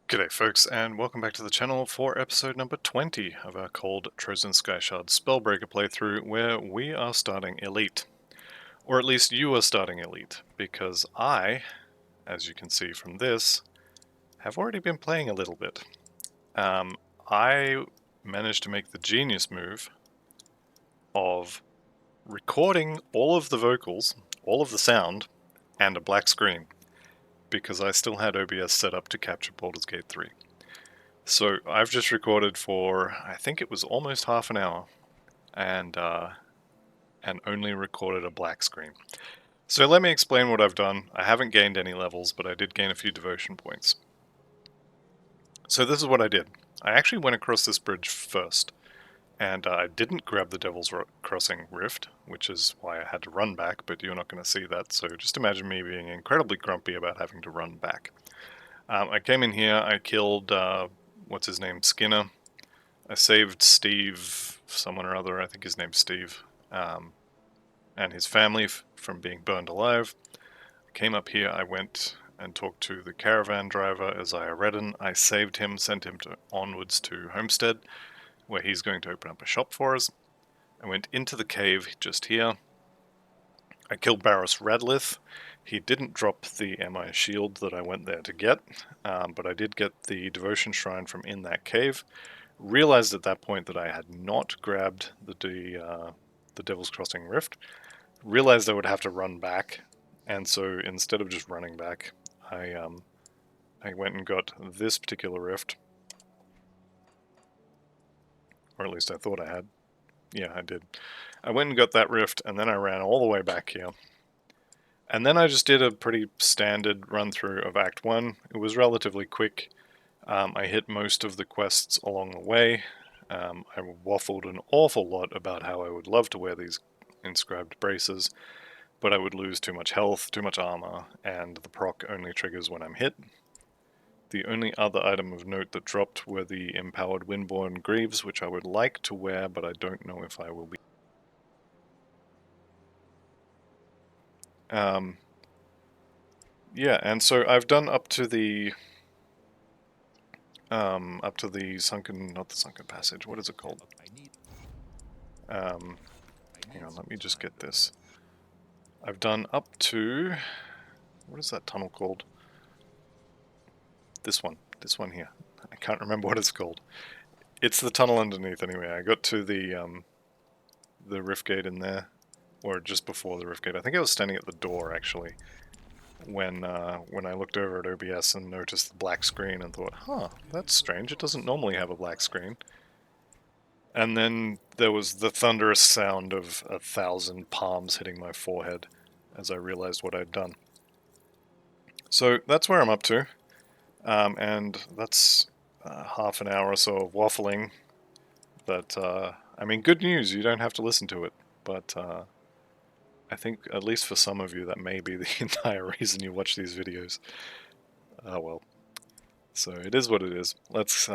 G'day folks, and welcome back to the channel for episode number 20 of our cold Trozan Skyshard Spellbreaker playthrough, where we are starting Elite. Or at least you are starting Elite, because I, as you can see from this, have already been playing a little bit. I managed to make the genius move of recording all of the vocals, all of the sound, and a black screen, because I still had OBS set up to capture Baldur's Gate 3. So I've just recorded for, I think it was almost half an hour, and only recorded a black screen. So let me explain what I've done. I haven't gained any levels, but I did gain a few devotion points. So this is what I did. I actually went across this bridge first, and I didn't grab the Devil's Crossing Rift, which is why I had to run back, but you're not going to see that, so just imagine me being incredibly grumpy about having to run back. I came in here, I killed, what's his name, Skinner. I saved Steve, someone or other, I think his name's Steve, and his family from being burned alive. I came up here, I went and talked to the caravan driver, Isaiah Redden. I saved him, sent him onwards to Homestead, where he's going to open up a shop for us. I went into the cave just here. I killed Barros Radlith. He didn't drop the MI shield that I went there to get, but I did get the devotion shrine from in that cave. Realized at that point that I had not grabbed the Devil's Crossing Rift. Realized I would have to run back, and so instead of just running back, I went and got this particular rift. Or at least I thought I had. Yeah, I did. I went and got that rift, and then I ran all the way back here. And then I just did a pretty standard run-through of Act 1. It was relatively quick. I hit most of the quests along the way. I waffled an awful lot about how I would love to wear these inscribed braces, but I would lose too much health, too much armor, and the proc only triggers when I'm hit. The only other item of note that dropped were the empowered Windborn Greaves, which I would like to wear, but I don't know if I will be. Yeah, and so I've done up to the sunken, not the sunken passage, what is it called? Hang on, let me just get this. I've done up to, what is that tunnel called? This one here. I can't remember what it's called. It's the tunnel underneath anyway. I got to the rift gate in there, or just before the rift gate. I think I was standing at the door actually, when I looked over at OBS and noticed the black screen and thought, huh, that's strange, it doesn't normally have a black screen. And then there was the thunderous sound of 1,000 palms hitting my forehead as I realized what I'd done. So that's where I'm up to, and that's half an hour or so of waffling. But, I mean, good news, you don't have to listen to it, but I think, at least for some of you, that may be the entire reason you watch these videos. Well. So it is what it is. Let's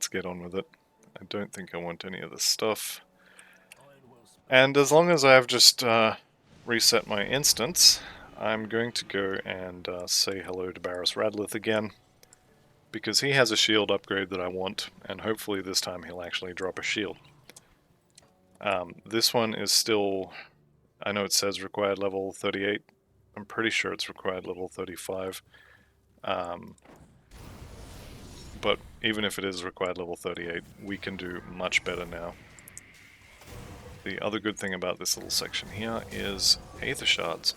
get on with it. I don't think I want any of this stuff. And as long as I've just reset my instance, I'm going to go and say hello to Barros Radlith again, because he has a shield upgrade that I want, and hopefully this time he'll actually drop a shield. This one is still, I know it says required level 38, I'm pretty sure it's required level 35. But even if it is required level 38, we can do much better now. The other good thing about this little section here is Aether Shards.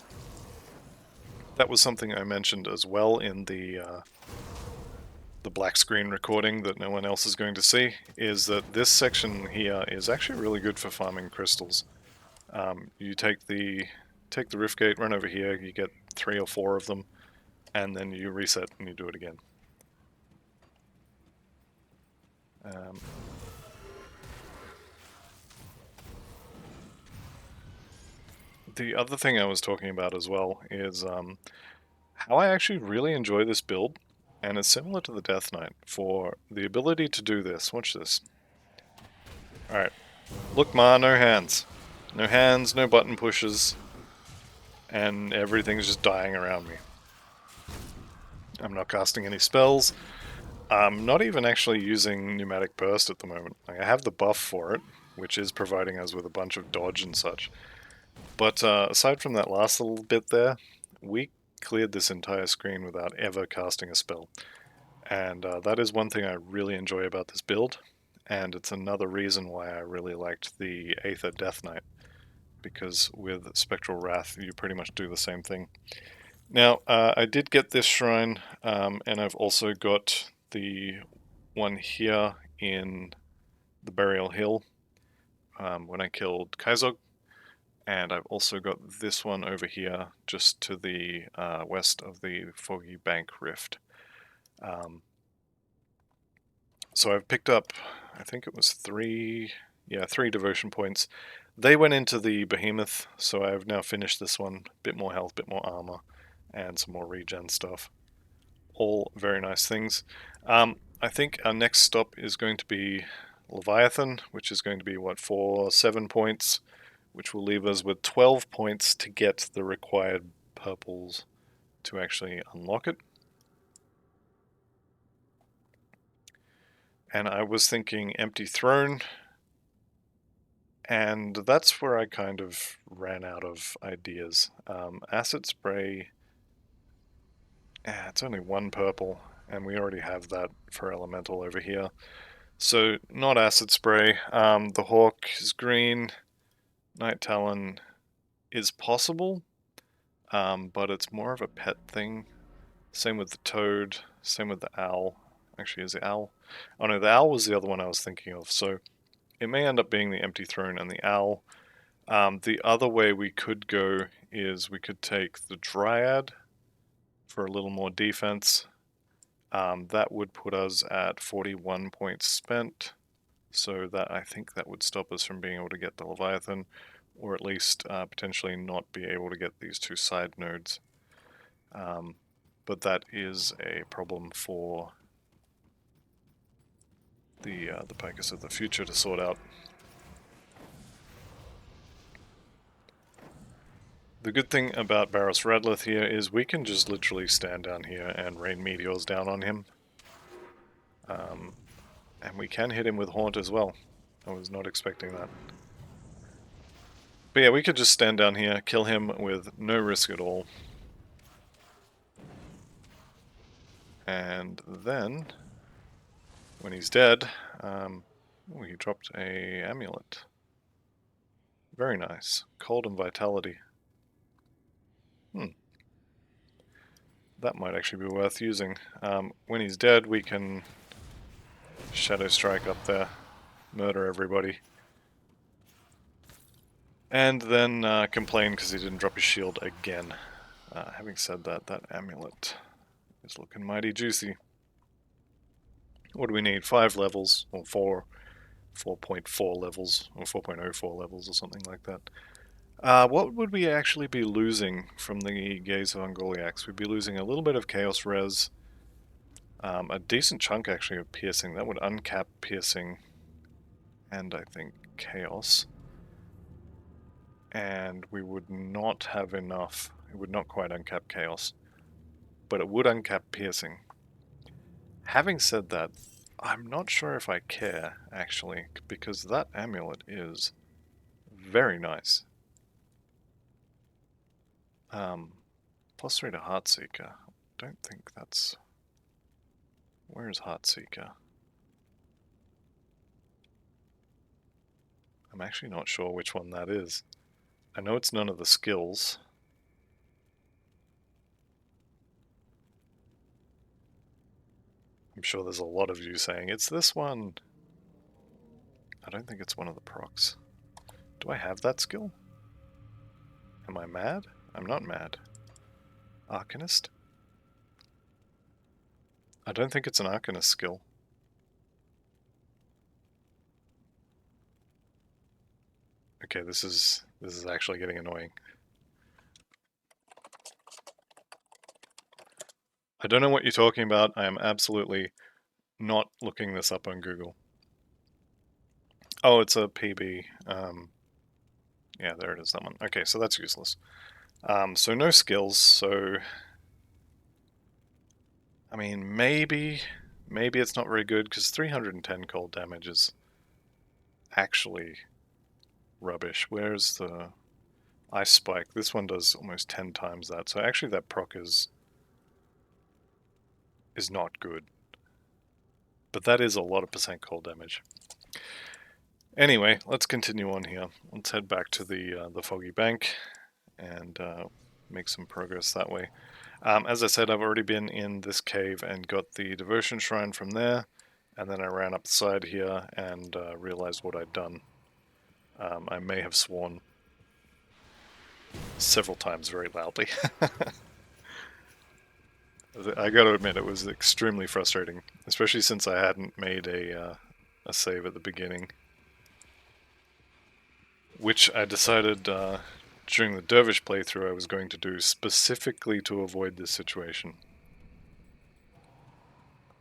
That was something I mentioned as well in the black screen recording that no one else is going to see, is that this section here is actually really good for farming crystals. You take the rift gate, run over here, you get 3 or 4 of them, and then you reset and you do it again. The other thing I was talking about as well is how I actually really enjoy this build, and it's similar to the Death Knight, for the ability to do this. Watch this. Alright. Look, Ma, no hands. No hands, no button pushes, and everything's just dying around me. I'm not casting any spells. I'm not even actually using Pneumatic Burst at the moment. Like, I have the buff for it, which is providing us with a bunch of dodge and such. But aside from that last little bit there, we cleared this entire screen without ever casting a spell. And that is one thing I really enjoy about this build, and it's another reason why I really liked the Aether Death Knight, because with Spectral Wrath you pretty much do the same thing. Now, I did get this shrine, and I've also got the one here in the Burial Hill when I killed Kaizog, and I've also got this one over here just to the west of the Foggy Bank Rift. So I've picked up, I think it was three devotion points. They went into the Behemoth, so I've now finished this one. Bit more health, bit more armor, and some more regen stuff. All very nice things. I think our next stop is going to be Leviathan, which is going to be, what, 7 points, which will leave us with 12 points to get the required purples to actually unlock it. And I was thinking Empty Throne, and that's where I kind of ran out of ideas. Acid Spray, it's only 1 purple, and we already have that for Elemental over here. So, not Acid Spray. The Hawk is green. Night Talon is possible, but it's more of a pet thing. Same with the Toad, same with the Owl. Actually, is it Owl? Oh no, the Owl was the other one I was thinking of, so it may end up being the Empty Throne and the Owl. The other way we could go is we could take the Dryad for a little more defense. That would put us at 41 points spent, so that I think that would stop us from being able to get the Leviathan, or at least potentially not be able to get these 2 side nodes. But that is a problem for the Picus of the Future to sort out. The good thing about Barros Radlith here is we can just literally stand down here and rain meteors down on him. And we can hit him with Haunt as well. I was not expecting that. But yeah, we could just stand down here, kill him with no risk at all. And then, when he's dead, he dropped a amulet. Very nice. Cold and Vitality. That might actually be worth using. When he's dead, we can Shadow Strike up there, murder everybody, and then complain because he didn't drop his shield again. Having said that, that amulet is looking mighty juicy. What do we need? 5 levels, or 4.4 levels, or 4.04 levels, or something like that. What would we actually be losing from the Gaze of Ungoliax? We'd be losing a little bit of Chaos Res, a decent chunk actually of Piercing. That would uncap Piercing, and I think Chaos. And we would not have enough. It would not quite uncap Chaos, but it would uncap Piercing. Having said that, I'm not sure if I care, actually, because that amulet is very nice. +3 to Heartseeker. Don't think that's... Where is Heartseeker? I'm actually not sure which one that is. I know it's none of the skills. I'm sure there's a lot of you saying, it's this one. I don't think it's one of the procs. Do I have that skill? Am I mad? I'm not mad. Arcanist? I don't think it's an Arcanist skill. Okay, this is actually getting annoying. I don't know what you're talking about. I am absolutely not looking this up on Google. Oh, it's a PB. Yeah, there it is, that one. Okay, so that's useless. So no skills, so... I mean, maybe maybe it's not very good, because 310 cold damage is actually rubbish. Where's the Ice Spike? This one does almost 10 times that, so actually that proc is not good. But that is a lot of percent cold damage. Anyway, let's continue on here. Let's head back to the Foggy Bank and make some progress that way. As I said, I've already been in this cave and got the Devotion Shrine from there, and then I ran up the side here and realized what I'd done. I may have sworn several times very loudly. I gotta admit, it was extremely frustrating, especially since I hadn't made a save at the beginning, which I decided during the Dervish playthrough I was going to do specifically to avoid this situation.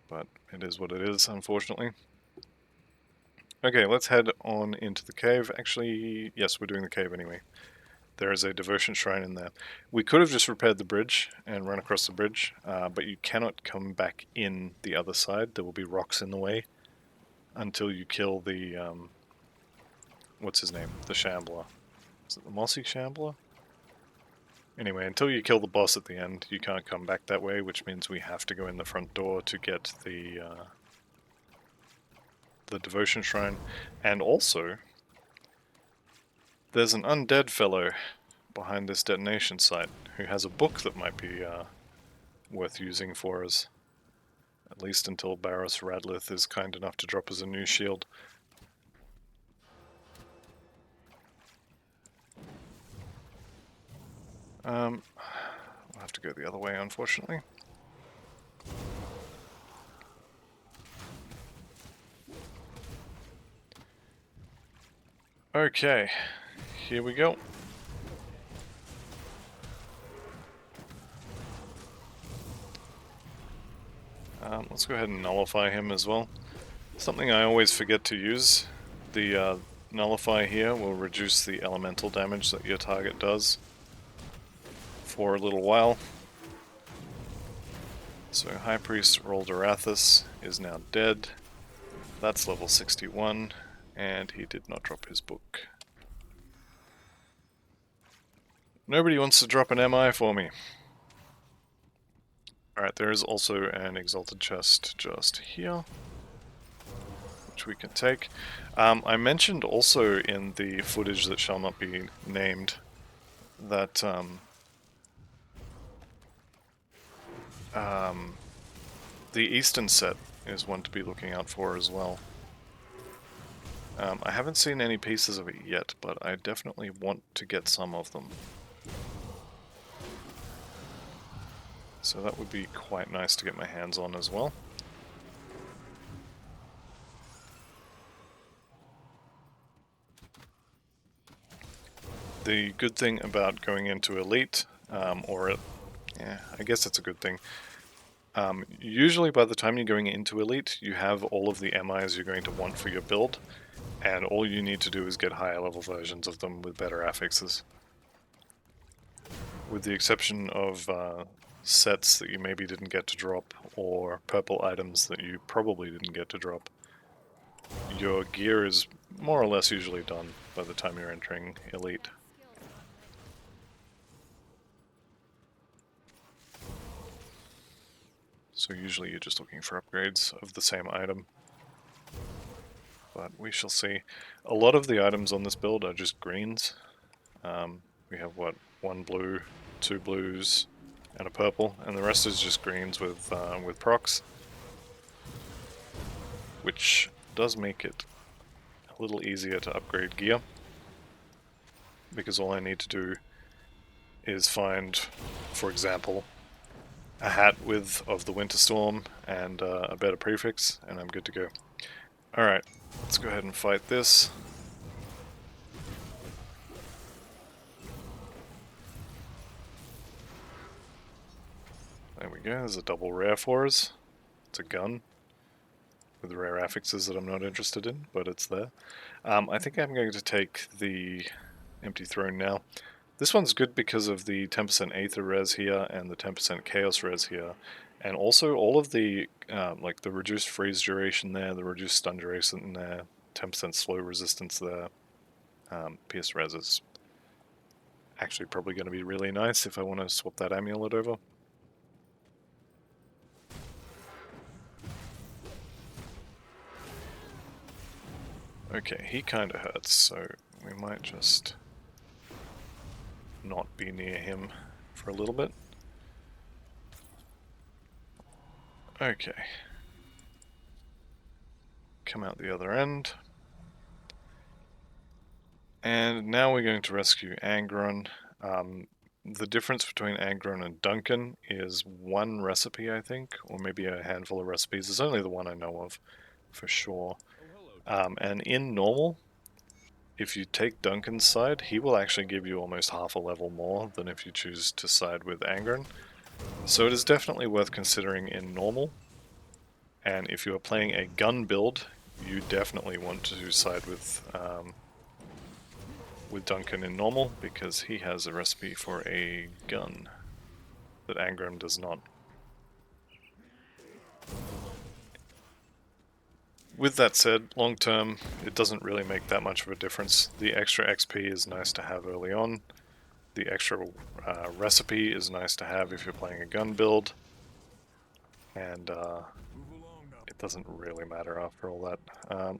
But it is what it is, unfortunately. Okay, let's head on into the cave. Actually, yes, we're doing the cave anyway. There is a Devotion Shrine in there. We could have just repaired the bridge and run across the bridge, but you cannot come back in the other side. There will be rocks in the way until you kill the, what's his name? The Shambler. Is it the Mossy Shambler? Anyway, until you kill the boss at the end, you can't come back that way, which means we have to go in the front door to get the Devotion Shrine. And also, there's an undead fellow behind this detonation site who has a book that might be worth using for us. At least until Barros Radlith is kind enough to drop us a new shield. We'll have to go the other way, unfortunately. Okay, here we go. Let's go ahead and nullify him as well. Something I always forget to use. The nullify here will reduce the elemental damage that your target does for a little while. So High Priest Rolderathus is now dead. That's level 61, and he did not drop his book. Nobody wants to drop an MI for me. Alright, there is also an Exalted Chest just here, which we can take. I mentioned also in the footage that shall not be named that the Eastern set is one to be looking out for as well. I haven't seen any pieces of it yet, but I definitely want to get some of them. So that would be quite nice to get my hands on as well. The good thing about going into Elite, yeah, I guess it's a good thing. Usually by the time you're going into Elite, you have all of the MIs you're going to want for your build, and all you need to do is get higher level versions of them with better affixes. With the exception of sets that you maybe didn't get to drop, or purple items that you probably didn't get to drop, your gear is more or less usually done by the time you're entering Elite. So usually you're just looking for upgrades of the same item. But we shall see. A lot of the items on this build are just greens. We have, what, 1 blue, 2 blues, and a purple, and the rest is just greens with procs. Which does make it a little easier to upgrade gear, because all I need to do is find, for example, a hat of the Winter Storm and a better prefix, and I'm good to go. Alright, let's go ahead and fight this. There we go, there's a double rare for us. It's a gun with rare affixes that I'm not interested in, but it's there. I think I'm going to take the Empty Throne now. This one's good because of the 10% Aether res here and the 10% Chaos res here, And also all of the, like the reduced freeze duration there, the reduced stun duration there, 10% slow resistance there, PS Res is actually probably going to be really nice if I want to swap that amulet over. Okay, he kind of hurts, so we might just not be near him for a little bit. Okay. Come out the other end. And now we're going to rescue Angron. The difference between Angron and Duncan is one recipe, I think, or maybe a handful of recipes. It's only the one I know of, for sure. And in normal, if you take Duncan's side, he will actually give you almost half a level more than if you choose to side with Angron. So it is definitely worth considering in normal. And if you are playing a gun build, you definitely want to side with Duncan in normal, because he has a recipe for a gun that Angron does not. With that said, long term, it doesn't really make that much of a difference. The extra XP is nice to have early on. The extra recipe is nice to have if you're playing a gun build. And it doesn't really matter after all that.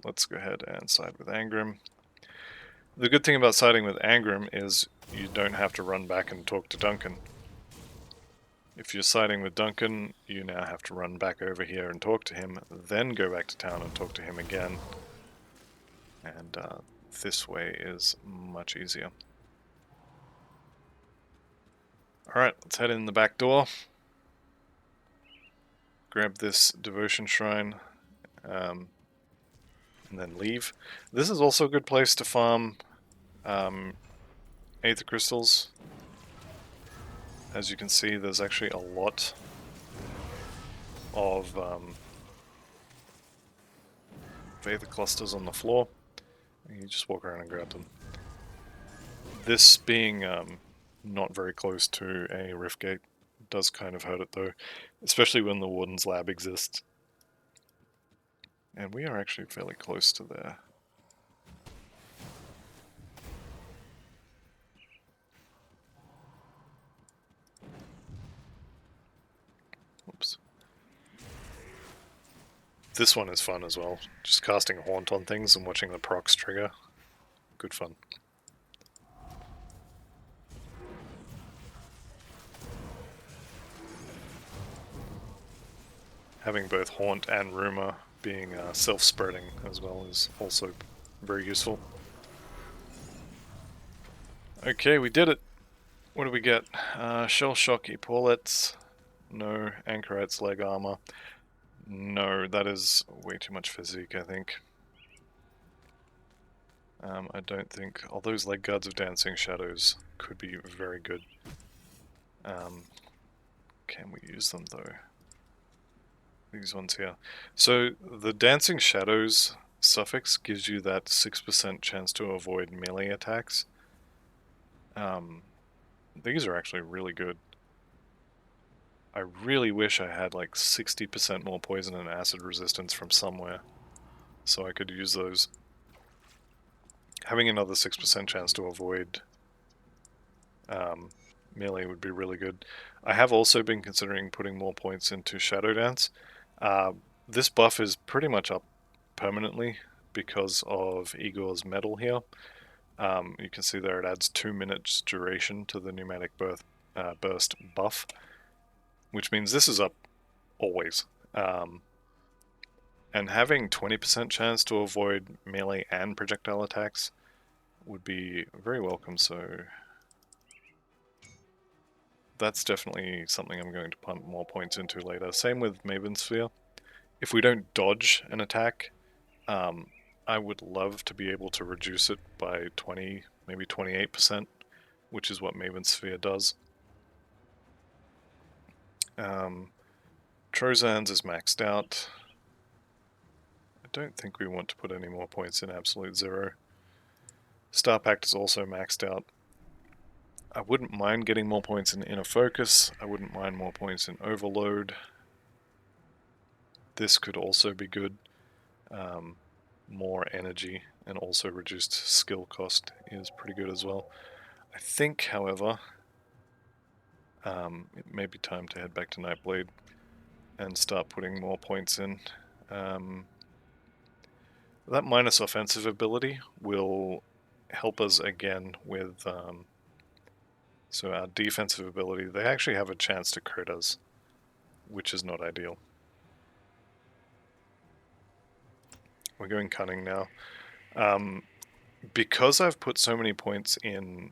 Let's go ahead and side with Angrim. The good thing about siding with Angrim is you don't have to run back and talk to Duncan. If you're siding with Duncan, you now have to run back over here and talk to him, then go back to town and talk to him again. And this way is much easier. Alright, let's head in the back door. Grab this devotion shrine, and then leave. This is also a good place to farm Aether Crystals. As you can see, there's actually a lot of Aether Clusters on the floor. You just walk around and grab them. This being not very close to a rift gate does kind of hurt it though, especially when the Warden's lab exists. And we are actually fairly close to there. Oops. This one is fun as well. Just casting Haunt on things and watching the procs trigger. Good fun. Having both Haunt and Rumor being self-spreading as well is also very useful. Okay, we did it! What do we get? Shell Shock Epaulets. No. Anchorite's leg armor. No, that is way too much physique, I think. I don't think... all those leg guards of Dancing Shadows could be very good. Can we use them though? These ones here. So the Dancing Shadows suffix gives you that 6% chance to avoid melee attacks. These are actually really good. I really wish I had like 60% more poison and acid resistance from somewhere, so I could use those. Having another 6% chance to avoid melee would be really good. I have also been considering putting more points into Shadow Dance. This buff is pretty much up permanently because of Igor's medal here. You can see there it adds 2 minutes duration to the pneumatic burst buff, which means this is up always. And having 20% chance to avoid melee and projectile attacks would be very welcome, so that's definitely something I'm going to pump more points into later. Same with Maven Sphere. If we don't dodge an attack, I would love to be able to reduce it by 20, maybe 28%, which is what Maven Sphere does. Trozan's is maxed out. I don't think we want to put any more points in Absolute Zero. Star Pact is also maxed out. I wouldn't mind getting more points in Inner Focus. I wouldn't mind more points in Overload. This could also be good. More energy and also reduced skill cost is pretty good as well. I think, however, it may be time to head back to Nightblade and start putting more points in. That minus offensive ability will help us again with... so our defensive ability, they actually have a chance to crit us, which is not ideal. We're going cunning now. Because I've put so many points in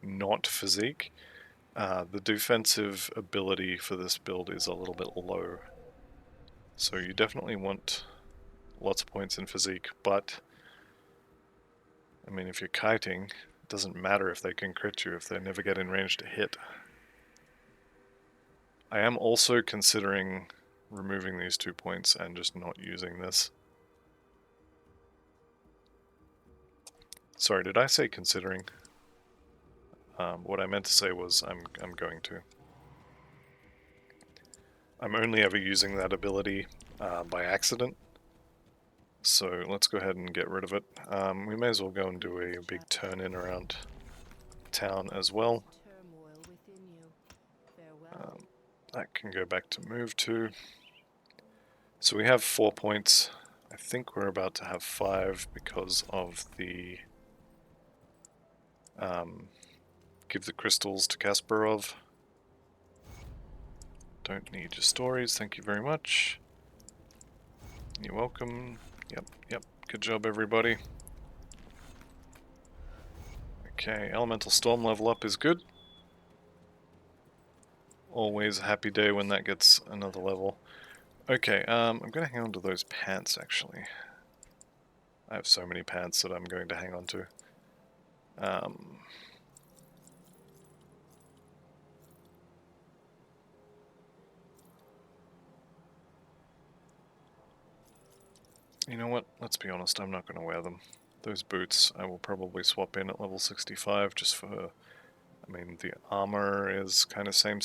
not physique, the defensive ability for this build is a little bit low. So you definitely want lots of points in physique, but I mean, if you're kiting, it doesn't matter if they can crit you if they never get in range to hit. I am also considering removing these 2 points and just not using this. Sorry, did I say considering? What I meant to say was I'm going to. I'm only ever using that ability by accident. So let's go ahead and get rid of it. We may as well go and do a big turn in around town as well. That can go back to move to. So we have 4 points. I think we're about to have 5 because of the give the crystals to Kasparov. Don't need your stories, thank you very much. You're welcome. Yep. Good job, everybody. Okay, Elemental Storm level up is good. Always a happy day when that gets another level. Okay, I'm going to hang on to those pants, actually. I have so many pants that I'm going to hang on to. You know what? Let's be honest, I'm not going to wear them. Those boots I will probably swap in at level 65 just for... I mean, the armor is kind of same,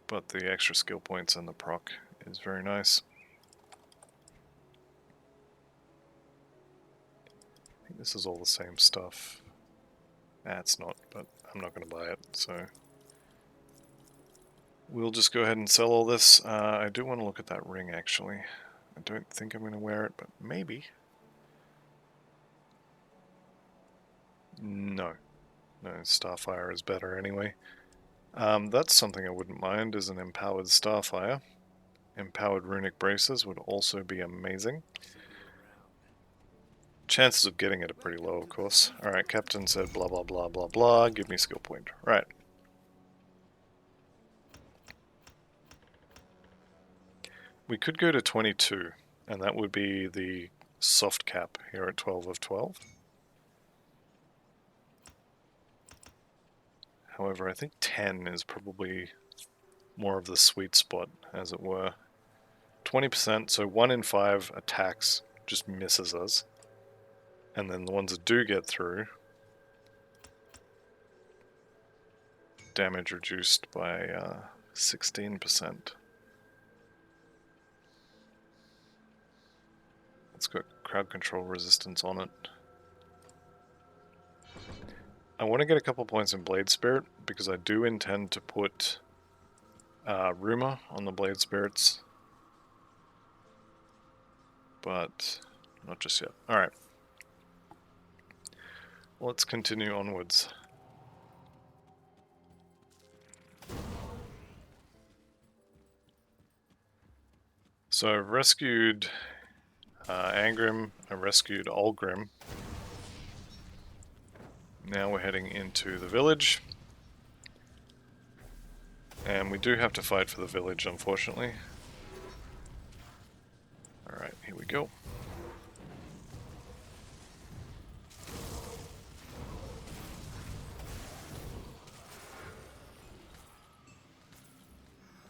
but the extra skill points and the proc is very nice. I think this is all the same stuff. It's not, but I'm not going to buy it, so... We'll just go ahead and sell all this. I do want to look at that ring, actually. I don't think I'm going to wear it, but maybe. No, Starfire is better anyway. That's something I wouldn't mind, is an empowered Starfire. Empowered runic braces would also be amazing. Chances of getting it are pretty low, of course. Alright, Captain said blah blah blah blah blah, give me skill point. Right. We could go to 22, and that would be the soft cap here at 12 of 12. However, I think 10 is probably more of the sweet spot, as it were. 20%, so 1 in 5 attacks just misses us. And then the ones that do get through, damage reduced by 16%. It's got crowd control resistance on it. I want to get a couple points in Blade Spirit, because I do intend to put Rumor on the Blade Spirits. But not just yet. Alright. Let's continue onwards. So I've rescued Angrim, I rescued Olgrim. Now we're heading into the village. And we do have to fight for the village, unfortunately. Alright, here we go.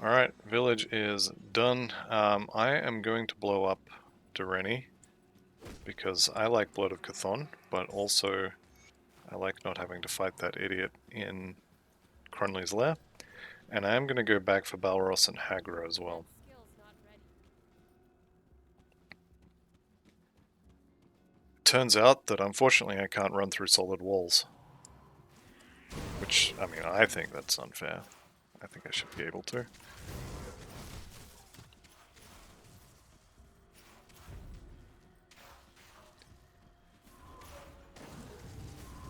Alright, village is done. I am going to blow up Dureni, because I like Blood of Chthon, but also I like not having to fight that idiot in Crunley's Lair. And I am going to go back for Balros and Hagra as well. turns out that unfortunately I can't run through solid walls. Which, I mean, I think that's unfair. I think I should be able to.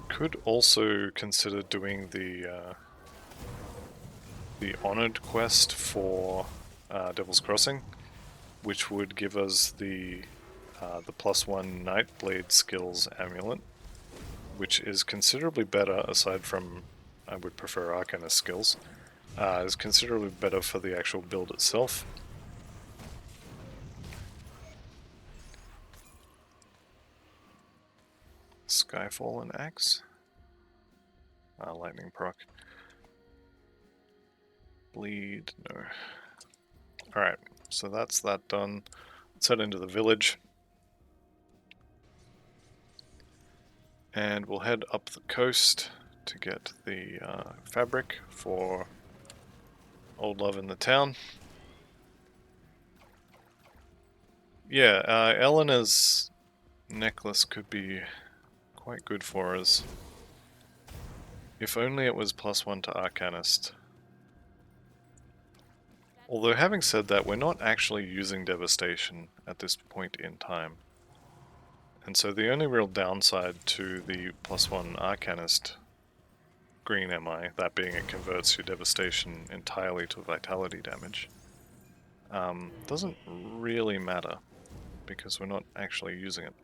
Could also consider doing the Honored quest for Devil's Crossing, which would give us the +1 Nightblade skills amulet, which is considerably better, aside from I would prefer Arcanist skills, is considerably better for the actual build itself. Skyfall and Axe. Lightning proc. Bleed, no. Alright, so that's that done. Let's head into the village. And we'll head up the coast to get the fabric for Old Love in the Town. Yeah, Elena's necklace could be quite good for us. If only it was +1 to Arcanist. Although having said that, we're not actually using Devastation at this point in time. And so the only real downside to the +1 Arcanist green MI, that being it converts your Devastation entirely to Vitality damage, doesn't really matter, because we're not actually using it.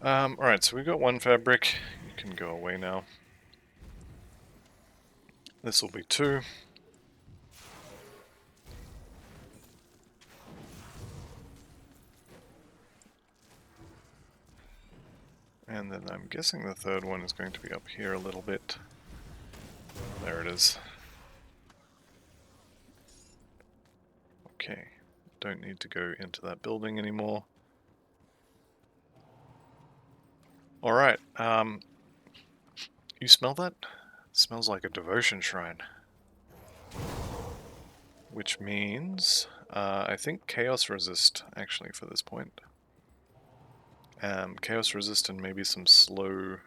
Alright, so we've got one fabric. You can go away now. This will be 2. And then I'm guessing the third one is going to be up here a little bit. There it is. Okay, don't need to go into that building anymore. Alright, you smell that? It smells like a devotion shrine. Which means, I think Chaos Resist, actually, for this point. Chaos Resist and maybe some slow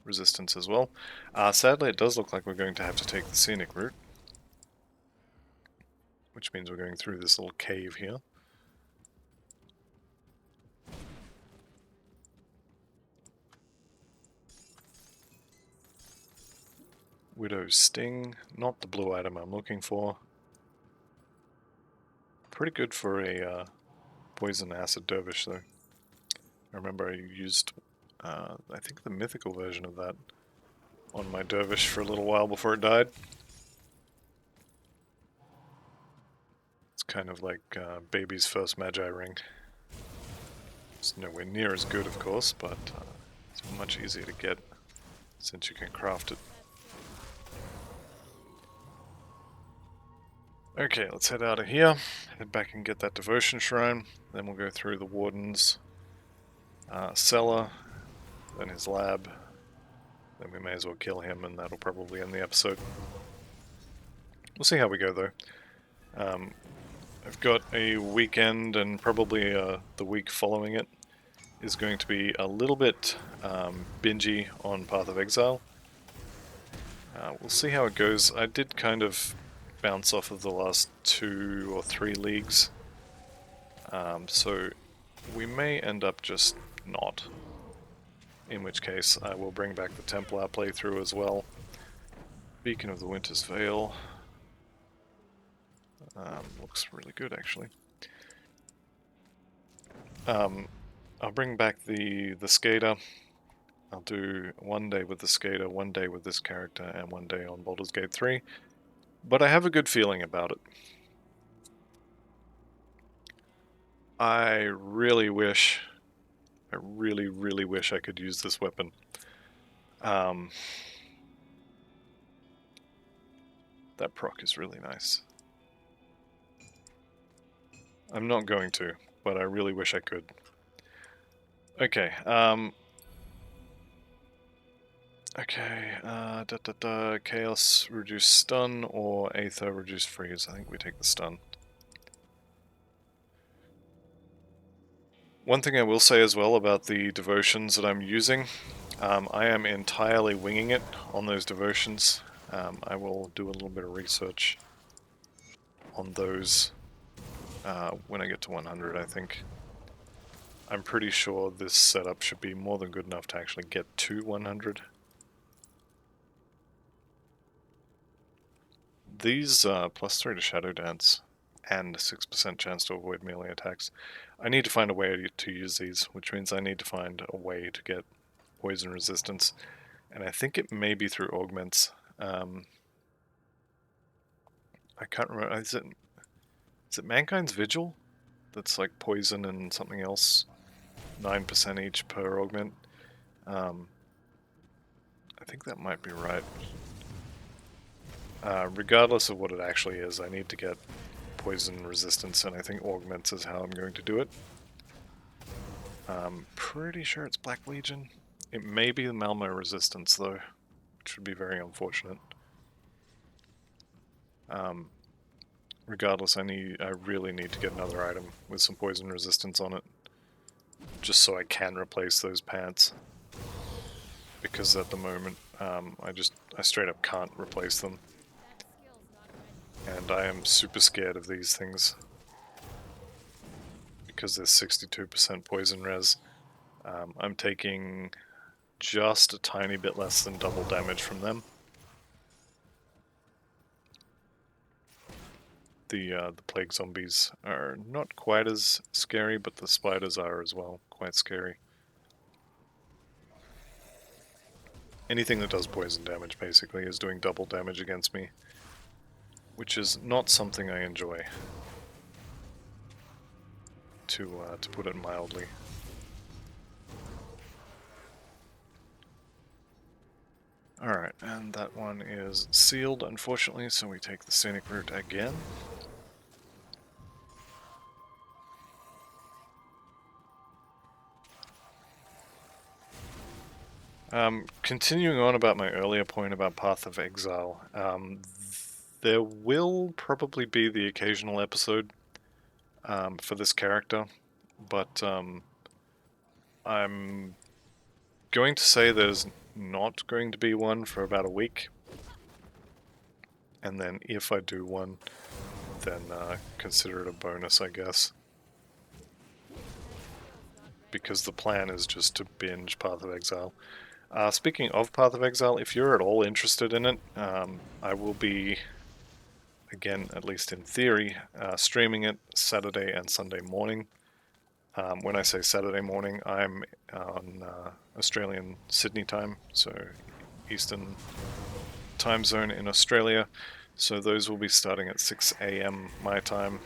resistance as well. Sadly, it does look like we're going to have to take the scenic route. Which means we're going through this little cave here. Widow's Sting, not the blue item I'm looking for. Pretty good for a poison acid dervish though. I remember I used, I think the mythical version of that on my dervish for a little while before it died. It's kind of like baby's first magi ring. It's nowhere near as good, of course, but it's much easier to get since you can craft it. Okay, let's head out of here, head back and get that devotion shrine, then we'll go through the warden's cellar, then his lab, then we may as well kill him and that'll probably end the episode. We'll see how we go though. I've got a weekend and probably the week following it is going to be a little bit bingy on Path of Exile. We'll see how it goes. I did kind of bounce off of the last 2 or 3 leagues, so we may end up just not. In which case I will bring back the Templar playthrough as well. Beacon of the Winter's Veil. Looks really good actually. I'll bring back the Skater. I'll do 1 day with the Skater, 1 day with this character, and 1 day on Baldur's Gate 3. But I have a good feeling about it. I really wish, I really wish I could use this weapon. That proc is really nice. I'm not going to, but I really wish I could. Okay, Okay, Chaos reduce stun or Aether reduce freeze. I think we take the stun. One thing I will say as well about the devotions that I'm using, I am entirely winging it on those devotions. I will do a little bit of research on those when I get to 100, I think. I'm pretty sure this setup should be more than good enough to actually get to 100. These +3 to Shadow Dance and 6% chance to avoid melee attacks. I need to find a way to use these, which means I need to find a way to get poison resistance. And I think it may be through augments. I can't remember. Is it Mankind's Vigil? That's like poison and something else. 9% each per augment. I think that might be right. Regardless of what it actually is, I need to get poison resistance, and I think augments is how I'm going to do it. Pretty sure it's Black Legion. It may be the Malmo resistance though, which would be very unfortunate. Regardless, I really need to get another item with some poison resistance on it, just so I can replace those pants. Because at the moment, I straight up can't replace them. And I am super scared of these things. Because there's 62% poison res. I'm taking just a tiny bit less than double damage from them. The plague zombies are not quite as scary, but the spiders are as well quite scary. Anything that does poison damage basically is doing double damage against me, which is not something I enjoy, to put it mildly. Alright, and that one is sealed, unfortunately, so we take the scenic route again. Continuing on about my earlier point about Path of Exile, there will probably be the occasional episode for this character, but I'm going to say there's not going to be one for about a week. And then if I do one, then consider it a bonus, I guess. Because the plan is just to binge Path of Exile. Speaking of Path of Exile, if you're at all interested in it, I will be, again, at least in theory, streaming it Saturday and Sunday morning. When I say Saturday morning, I'm on Australian Sydney time, so Eastern time zone in Australia. So those will be starting at 6 AM my time,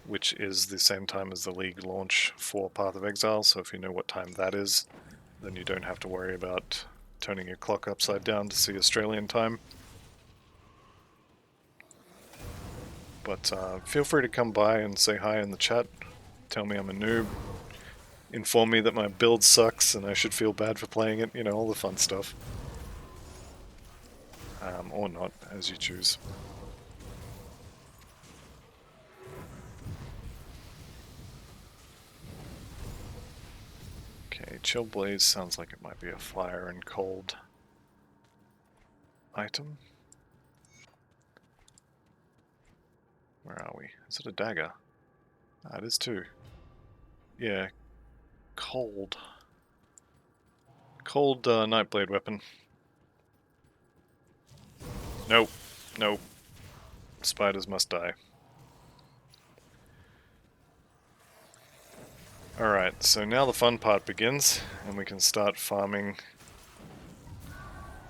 which is the same time as the League launch for Path of Exile, so if you know what time that is, then you don't have to worry about turning your clock upside down to see Australian time. But feel free to come by and say hi in the chat, tell me I'm a noob, inform me that my build sucks and I should feel bad for playing it, you know, all the fun stuff. Or not, as you choose. Okay, Chill Blaze sounds like it might be a fire and cold item. Where are we? Is it a dagger? Ah, it is too. Yeah, cold. Cold Nightblade weapon. Nope. Nope. Spiders must die. Alright, so now the fun part begins, and we can start farming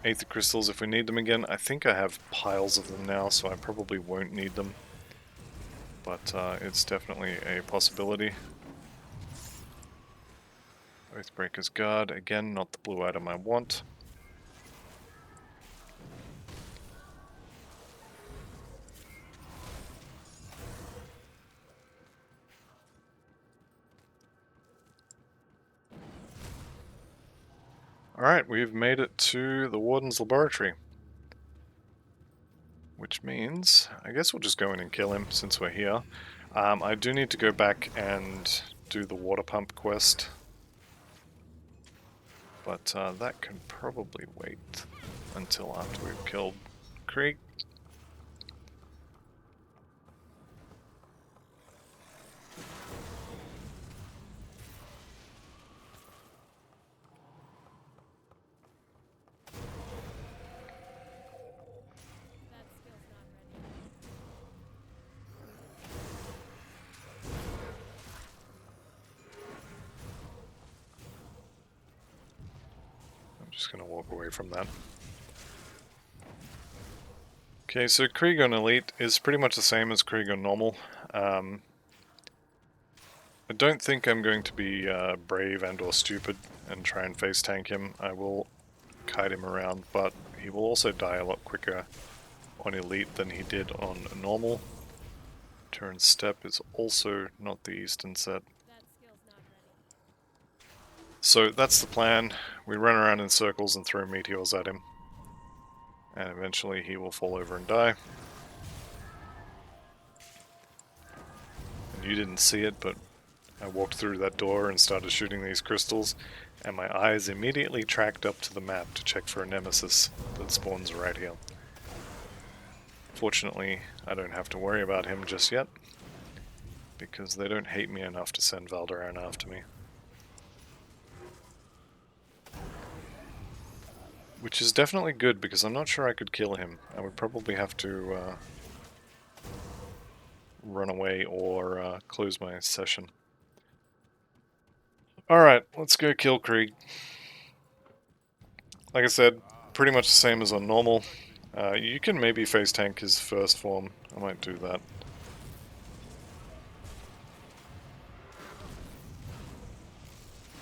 Aether Crystals if we need them again. I think I have piles of them now, so I probably won't need them. But it's definitely a possibility. Oathbreaker's Guard, again, not the blue item I want. Alright, we've made it to the Warden's laboratory. Which means, I guess we'll just go in and kill him since we're here. I do need to go back and do the water pump quest. But that can probably wait until after we've killed Krieg. I'm just going to walk away from that. Okay, so Krieg on Elite is pretty much the same as Krieg on Normal. I don't think I'm going to be brave and or stupid and try and face tank him. I will kite him around, but he will also die a lot quicker on Elite than he did on Normal. Turn Step is also not the Eastern set. So that's the plan. We run around in circles and throw meteors at him. And eventually he will fall over and die. And you didn't see it, but I walked through that door and started shooting these crystals, and my eyes immediately tracked up to the map to check for a nemesis that spawns right here. Fortunately, I don't have to worry about him just yet, because they don't hate me enough to send Valderan after me. Which is definitely good, because I'm not sure I could kill him. I would probably have to run away or close my session. Alright, let's go kill Krieg. Like I said, pretty much the same as on normal. You can maybe face tank his first form. I might do that.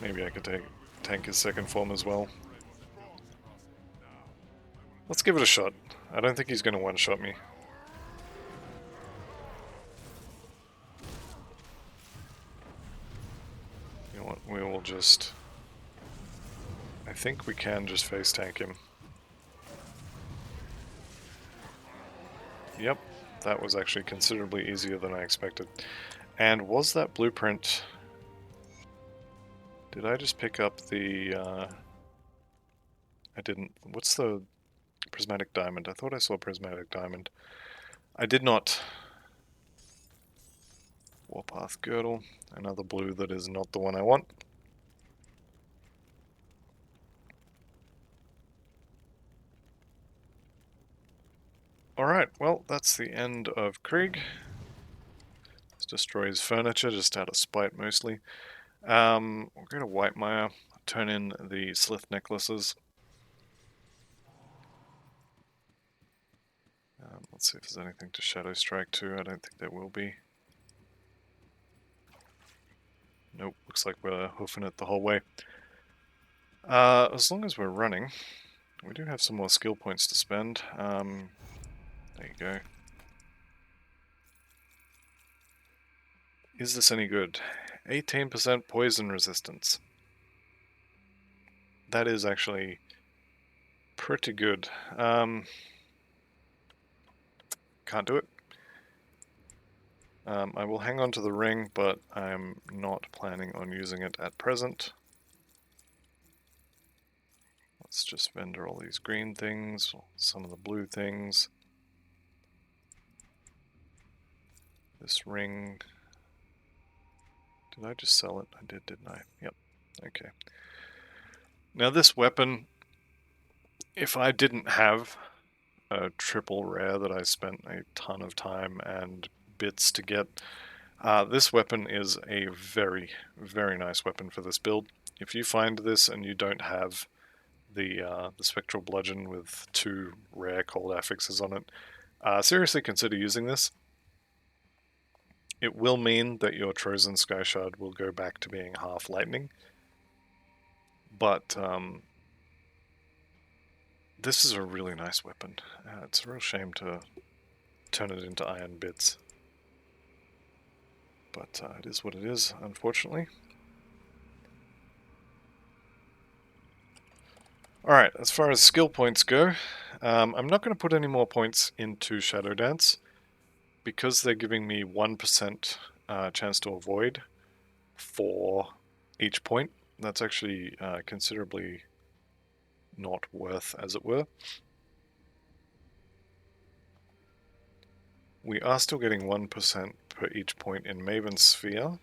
Maybe I could tank his second form as well. Let's give it a shot. I don't think he's going to one-shot me. You know what, we will just... I think we can just face tank him. Yep, that was actually considerably easier than I expected. And was that blueprint... Did I just pick up the... I didn't... What's the prismatic diamond? I thought I saw prismatic diamond. I did not. Warpath girdle. Another blue that is not the one I want. Alright, well, that's the end of Krieg. This destroys furniture, just out of spite mostly. We'll go to Whitemire, turn in the Slith necklaces. Let's see if there's anything to Shadow Strike to. I don't think there will be. Nope, looks like we're hoofing it the whole way. As long as we're running, we do have some more skill points to spend. There you go. Is this any good? 18% poison resistance. That is actually pretty good. Can't do it. I will hang on to the ring, but I'm not planning on using it at present. Let's just vendor all these green things, some of the blue things. This ring... Did I just sell it? I did, didn't I? Yep. Okay. Now this weapon, if I didn't have a triple rare that I spent a ton of time and bits to get, this weapon is a very, very nice weapon for this build. If you find this and you don't have the Spectral Bludgeon with 2 rare cold affixes on it, seriously consider using this. It will mean that your Trozan Skyshard will go back to being half lightning, but this is a really nice weapon. It's a real shame to turn it into iron bits, but it is what it is, unfortunately. Alright, as far as skill points go, I'm not going to put any more points into Shadow Dance because they're giving me 1% chance to avoid for each point. That's actually considerably not worth, as it were. We are still getting 1% per each point in Maven's Sphere,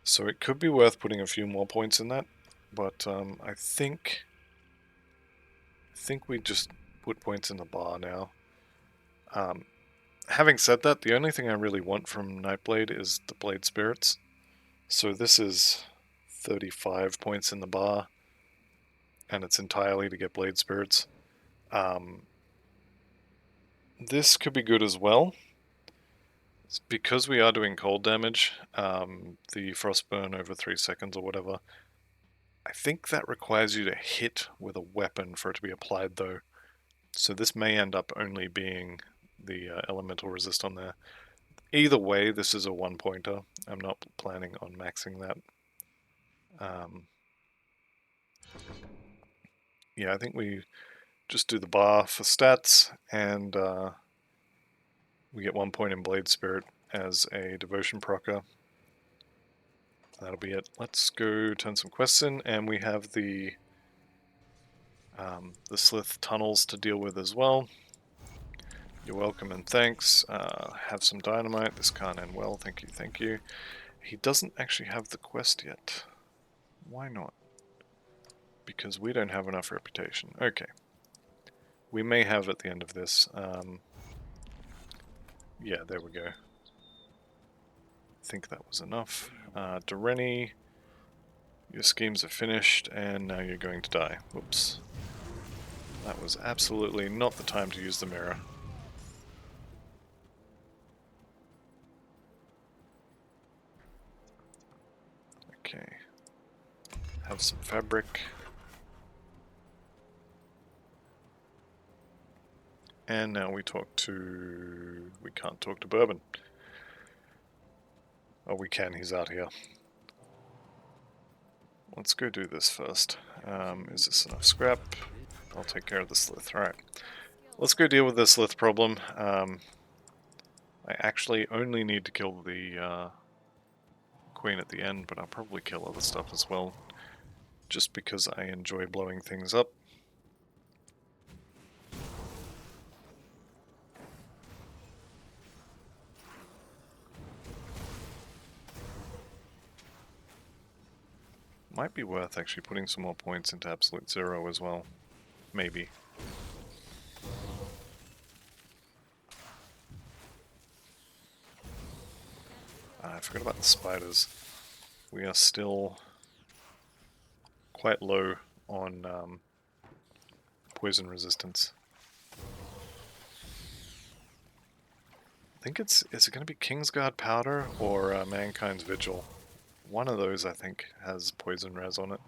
so it could be worth putting a few more points in that, but I think we just put points in the bar now. Having said that, the only thing I really want from Nightblade is the Blade Spirits. So this is 35 points in the bar, and it's entirely to get Blade Spirits. This could be good as well. It's because we are doing cold damage, the Frostburn over 3 seconds or whatever, I think that requires you to hit with a weapon for it to be applied though. So this may end up only being the elemental resist on there. Either way, this is a 1-pointer. I'm not planning on maxing that. Yeah, I think we just do the bar for stats, and we get 1 point in Blade Spirit as a Devotion procer. That'll be it. Let's go turn some quests in, and we have the Slith tunnels to deal with as well. You're welcome and thanks. Have some dynamite. This can't end well. Thank you, thank you. He doesn't actually have the quest yet. Why not? Because we don't have enough reputation. Okay. We may have at the end of this. Yeah, there we go. I think that was enough. Doreni, your schemes are finished, and now you're going to die. Whoops. That was absolutely not the time to use the mirror. Okay. Have some fabric. And now we talk to... we can't talk to Bourbon. Oh, we can, he's out here. Let's go do this first. Is this enough scrap? I'll take care of the Slith. Alright. Let's go deal with the Slith problem. I actually only need to kill the Queen at the end, but I'll probably kill other stuff as well. Just because I enjoy blowing things up. Might be worth actually putting some more points into Absolute Zero as well. Maybe. I forgot about the spiders. We are still quite low on poison resistance. I think is it going to be Kingsguard Powder or Mankind's Vigil? One of those, I think, has poison res on it.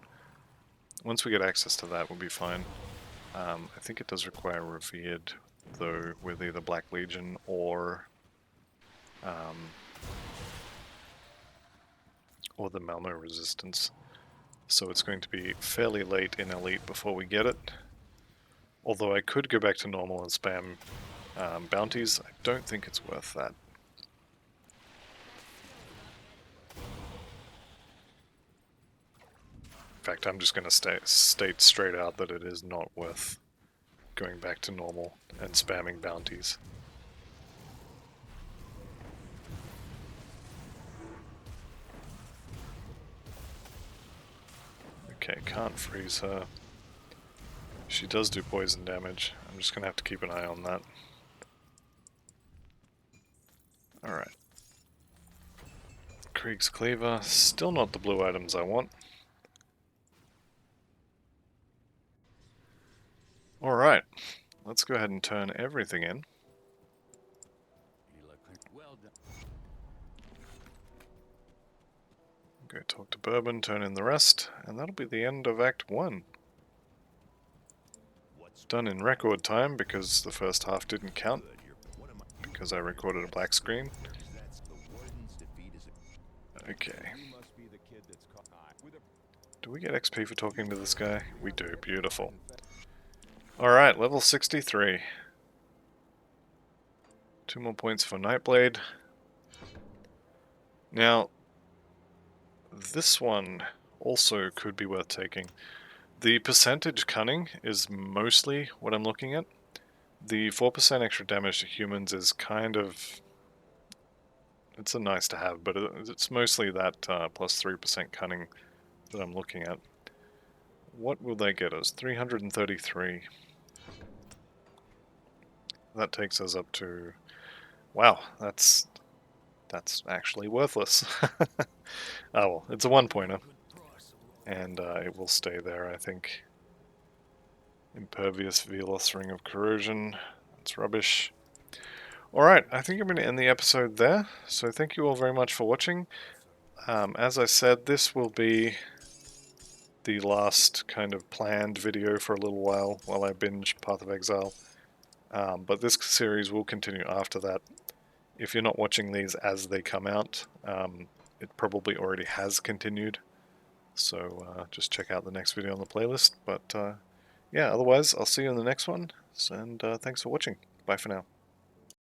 Once we get access to that, we'll be fine. I think it does require Revered, though, with either Black Legion or the Malmo resistance. So it's going to be fairly late in Elite before we get it. Although I could go back to normal and spam bounties, I don't think it's worth that. In fact, I'm just going to state straight out that it is not worth going back to normal and spamming bounties. Okay, can't freeze her. She does do poison damage. I'm just going to have to keep an eye on that. Alright. Krieg's Cleaver. Still not the blue items I want. Alright. Let's go ahead and turn everything in. Go talk to Bourbon, turn in the rest, and that'll be the end of Act 1. Done in record time because the first half didn't count, because I recorded a black screen. Okay. Do we get XP for talking to this guy? We do. Beautiful. Alright, level 63. 2 more points for Nightblade. Now, this one also could be worth taking. The percentage cunning is mostly what I'm looking at. The 4% extra damage to humans is kind of... it's a nice to have, but it's mostly that plus 3% cunning that I'm looking at. What will they get us? 333. That takes us up to... wow, that's actually worthless. Oh well, it's a one-pointer. And it will stay there, I think. Impervious Velos Ring of Corrosion. That's rubbish. Alright, I think I'm going to end the episode there. So thank you all very much for watching. As I said, this will be the last kind of planned video for a little while I binge Path of Exile. But this series will continue after that. If you're not watching these as they come out, it probably already has continued. So just check out the next video on the playlist. But yeah, otherwise, I'll see you in the next one. And thanks for watching. Bye for now.